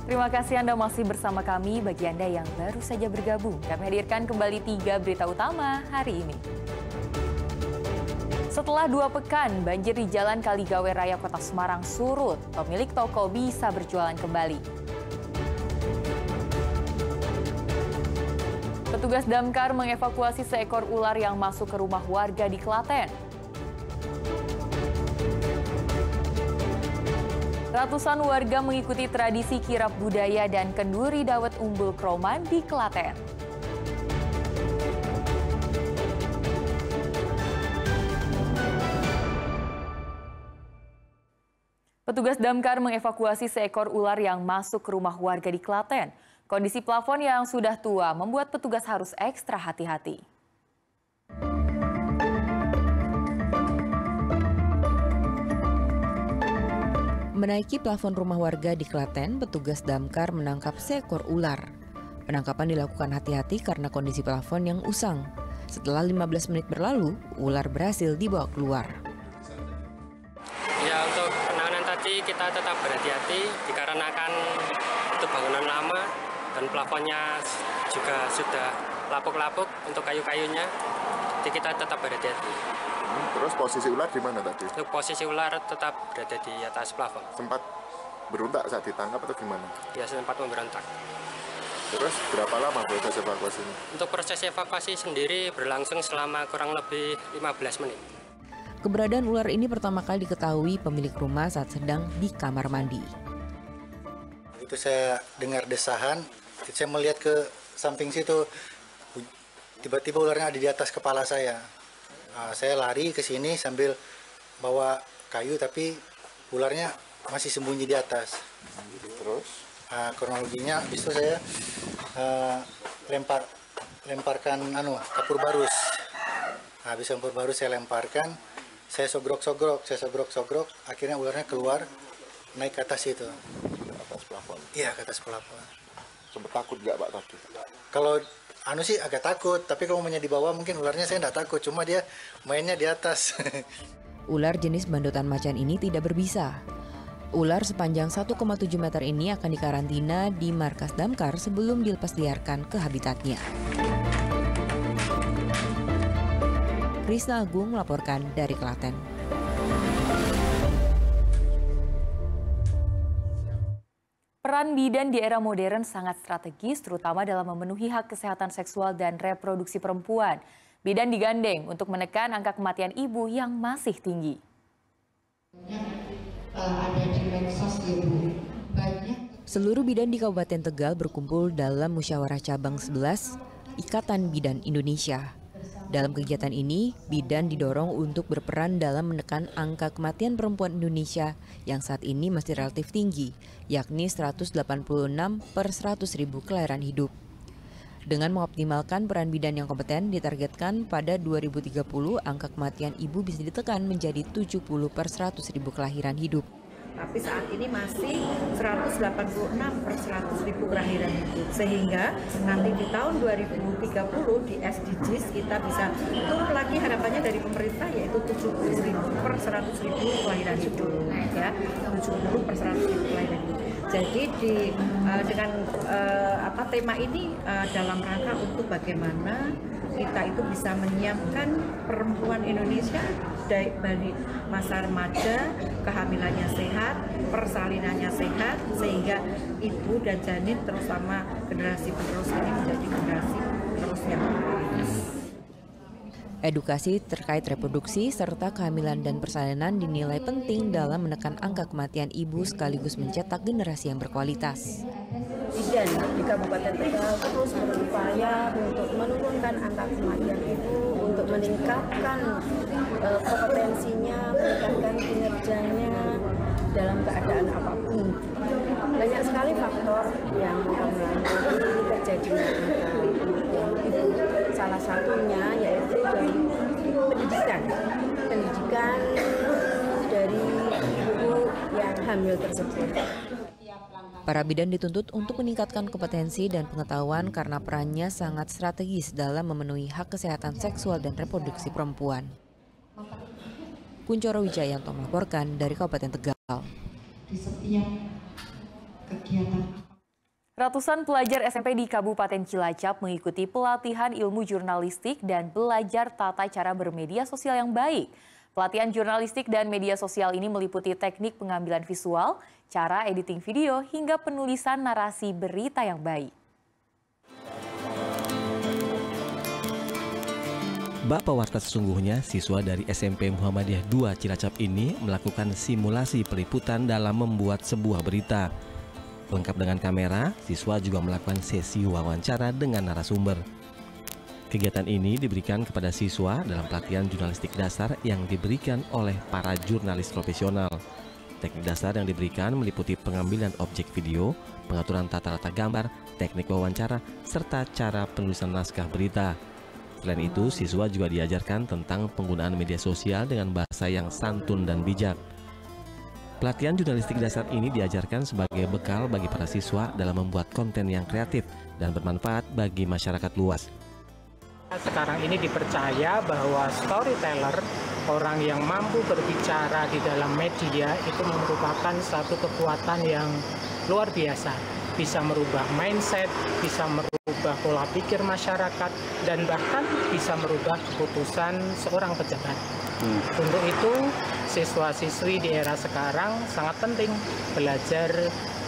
Terima kasih Anda masih bersama kami. Bagi Anda yang baru saja bergabung, kami hadirkan kembali 3 berita utama hari ini. Setelah 2 pekan, banjir di Jalan Kaligawe Raya Kota Semarang surut. Pemilik toko bisa berjualan kembali. Petugas damkar mengevakuasi seekor ular yang masuk ke rumah warga di Klaten. Ratusan warga mengikuti tradisi kirap budaya dan kenduri dawet umbul kroman di Klaten. Petugas damkar mengevakuasi seekor ular yang masuk ke rumah warga di Klaten. Kondisi plafon yang sudah tua membuat petugas harus ekstra hati-hati. Menaiki plafon rumah warga di Klaten, petugas damkar menangkap seekor ular. Penangkapan dilakukan hati-hati karena kondisi plafon yang usang. Setelah 15 menit berlalu, ular berhasil dibawa keluar. Ya, untuk penanganan tadi kita tetap berhati-hati dikarenakan itu bangunan lama dan plafonnya juga sudah lapuk-lapuk untuk kayu-kayunya. Jadi kita tetap berhati-hati. Terus posisi ular di mana tadi? Untuk posisi ular tetap berada di atas plafon. Sempat berontak saat ditangkap atau gimana? Ya, sempat memberontak. Terus berapa lama proses evakuasinya? Untuk proses evakuasi sendiri berlangsung selama kurang lebih 15 menit. Keberadaan ular ini pertama kali diketahui pemilik rumah saat sedang di kamar mandi. Itu saya dengar desahan, saya melihat ke samping situ, tiba-tiba ularnya ada di atas kepala saya. Saya lari ke sini sambil bawa kayu, tapi ularnya masih sembunyi di atas. Terus? Kronologinya, habis itu saya lemparkan kapur barus. Habis kapur barus saya lemparkan, saya sogrok-sogrok, akhirnya ularnya keluar, naik ke atas itu. Ke atas plafon? Iya, ke atas plafon. Sempat takut nggak Pak tadi? Kalau sih agak takut, tapi kalau mainnya di bawah mungkin ularnya saya nggak takut, cuma dia mainnya di atas. Ular jenis bandotan macan ini tidak berbisa. Ular sepanjang 1,7 meter ini akan dikarantina di markas damkar sebelum dilepas liarkan ke habitatnya. Krisna Agung melaporkan dari Klaten. Peran bidan di era modern sangat strategis, terutama dalam memenuhi hak kesehatan seksual dan reproduksi perempuan. Bidan digandeng untuk menekan angka kematian ibu yang masih tinggi. Seluruh bidan di Kabupaten Tegal berkumpul dalam musyawarah cabang 11 Ikatan Bidan Indonesia. Dalam kegiatan ini, bidan didorong untuk berperan dalam menekan angka kematian perempuan Indonesia yang saat ini masih relatif tinggi, yakni 186 per 100.000 kelahiran hidup. Dengan mengoptimalkan peran bidan yang kompeten, ditargetkan pada 2030 angka kematian ibu bisa ditekan menjadi 70 per 100.000 kelahiran hidup. Tapi saat ini masih 186 per 100.000 kelahiran hidup. Sehingga nanti di tahun 2030 di SDGs kita bisa turun lagi harapannya dari pemerintah, yaitu 70.000 per 100.000 kelahiran hidup. Ya, 70 per 100.000 kelahiran hidup. Jadi dengan tema ini dalam rangka untuk bagaimana kita itu bisa menyiapkan perempuan Indonesia dari masa remaja, kehamilannya sehat, persalinannya sehat, sehingga ibu dan janin terus sama generasi penerus ini menjadi generasi terus yang baik. Edukasi terkait reproduksi serta kehamilan dan persalinan dinilai penting dalam menekan angka kematian ibu sekaligus mencetak generasi yang berkualitas. Bidan di Kabupaten Tegal terus berupaya untuk menurunkan angka kematian ibu, untuk meningkatkan kompetensinya, meningkatkan kinerjanya dalam keadaan apapun. Banyak sekali faktor yang mempengaruhi terjadinya angka kematian ibu. Salah satunya yaitu dari pendidikan dari ibu yang hamil tersebut. Para bidan dituntut untuk meningkatkan kompetensi dan pengetahuan karena perannya sangat strategis dalam memenuhi hak kesehatan seksual dan reproduksi perempuan. Kuncoro Wijayanto melaporkan dari Kabupaten Tegal. Di setiap kegiatan Ratusan pelajar SMP di Kabupaten Cilacap mengikuti pelatihan ilmu jurnalistik dan belajar tata cara bermedia sosial yang baik. Pelatihan jurnalistik dan media sosial ini meliputi teknik pengambilan visual, cara editing video, hingga penulisan narasi berita yang baik. Bak pewarta sesungguhnya, siswa dari SMP Muhammadiyah 2 Cilacap ini melakukan simulasi peliputan dalam membuat sebuah berita. Lengkap dengan kamera, siswa juga melakukan sesi wawancara dengan narasumber. Kegiatan ini diberikan kepada siswa dalam pelatihan jurnalistik dasar yang diberikan oleh para jurnalis profesional. Teknik dasar yang diberikan meliputi pengambilan objek video, pengaturan tata letak gambar, teknik wawancara, serta cara penulisan naskah berita. Selain itu, siswa juga diajarkan tentang penggunaan media sosial dengan bahasa yang santun dan bijak. Pelatihan jurnalistik dasar ini diajarkan sebagai bekal bagi para siswa dalam membuat konten yang kreatif dan bermanfaat bagi masyarakat luas. Sekarang ini dipercaya bahwa storyteller, orang yang mampu berbicara di dalam media, itu merupakan satu kekuatan yang luar biasa. Bisa merubah mindset, bisa merubah pola pikir masyarakat, dan bahkan bisa merubah keputusan seorang pejabat. Untuk itu, siswa-siswi di era sekarang sangat penting belajar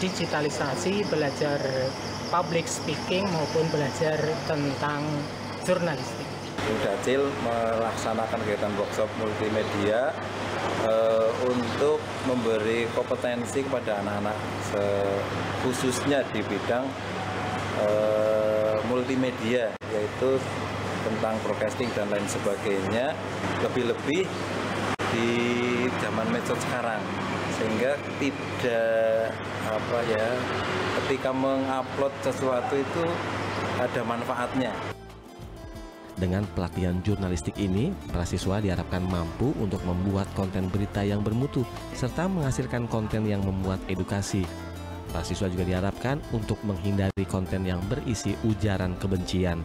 digitalisasi, belajar public speaking, maupun belajar tentang jurnalistik. Dacil melaksanakan kegiatan workshop multimedia untuk memberi kompetensi kepada anak-anak khususnya di bidang multimedia, yaitu tentang broadcasting dan lain sebagainya, lebih-lebih di zaman medsos sekarang, sehingga tidak ketika mengupload sesuatu itu ada manfaatnya. Dengan pelatihan jurnalistik ini, para siswa diharapkan mampu untuk membuat konten berita yang bermutu serta menghasilkan konten yang memuat edukasi. Para siswa juga diharapkan untuk menghindari konten yang berisi ujaran kebencian.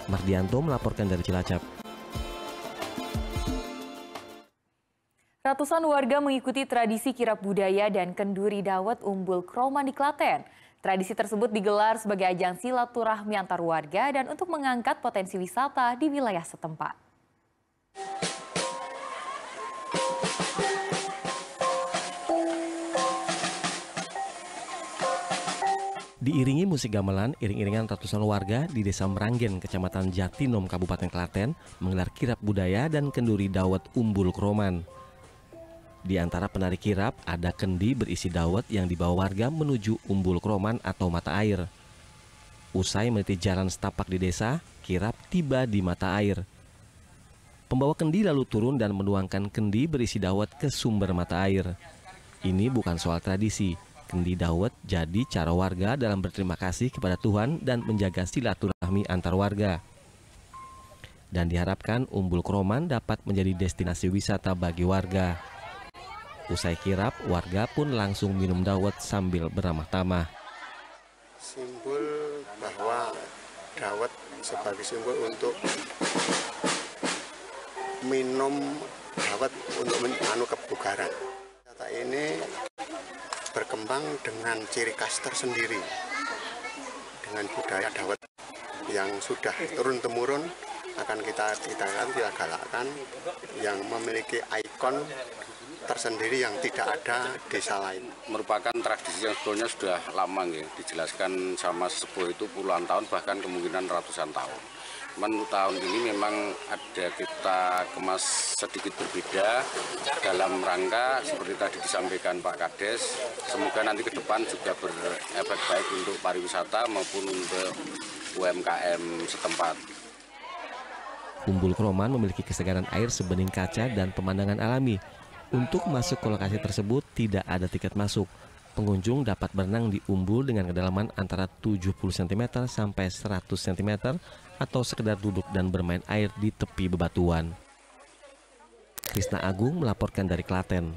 Mardianto melaporkan dari Cilacap. Ratusan warga mengikuti tradisi kirap budaya dan kenduri dawet Umbul Kroman di Klaten. Tradisi tersebut digelar sebagai ajang silaturahmi antar warga dan untuk mengangkat potensi wisata di wilayah setempat. Diiringi musik gamelan, iring-iringan ratusan warga di Desa Meranggen, Kecamatan Jatinom, Kabupaten Klaten, menggelar kirap budaya dan kenduri dawet Umbul Kroman. Di antara penari kirap, ada kendi berisi dawet yang dibawa warga menuju Umbul Kroman atau mata air. Usai meniti jalan setapak di desa, kirap tiba di mata air. Pembawa kendi lalu turun dan menuangkan kendi berisi dawet ke sumber mata air. Ini bukan soal tradisi. Kendi dawet jadi cara warga dalam berterima kasih kepada Tuhan dan menjaga silaturahmi antar warga. Dan diharapkan Umbul Kroman dapat menjadi destinasi wisata bagi warga. Usai kirap, warga pun langsung minum dawet sambil beramah tamah. Simbol bahwa dawet sebagai simbol untuk minum dawet untuk kebugaran. Wisata ini berkembang dengan ciri khas tersendiri, dengan budaya dawet yang sudah turun-temurun akan kita galakkan, yang memiliki ikon tersendiri yang tidak ada desa lain. Merupakan tradisi yang sebetulnya sudah lama, dijelaskan sama sesepuh itu puluhan tahun, bahkan kemungkinan ratusan tahun. Cuman tahun ini memang ada kita kemas sedikit berbeda dalam rangka seperti tadi disampaikan Pak Kades. Semoga nanti ke depan juga berefek baik untuk pariwisata maupun untuk UMKM setempat. Umbul Kroman memiliki kesegaran air sebening kaca dan pemandangan alami. Untuk masuk ke lokasi tersebut tidak ada tiket masuk. Pengunjung dapat berenang di umbul dengan kedalaman antara 70 cm sampai 100 cm atau sekedar duduk dan bermain air di tepi bebatuan. Krisna Agung melaporkan dari Klaten.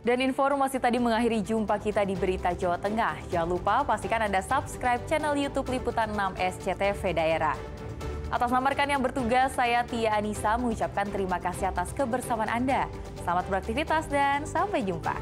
Dan informasi tadi mengakhiri jumpa kita di Berita Jawa Tengah. Jangan lupa pastikan Anda subscribe channel YouTube Liputan 6 SCTV Daerah. Atas nama rekan yang bertugas, saya Tia Anissa mengucapkan terima kasih atas kebersamaan Anda. Selamat beraktivitas dan sampai jumpa.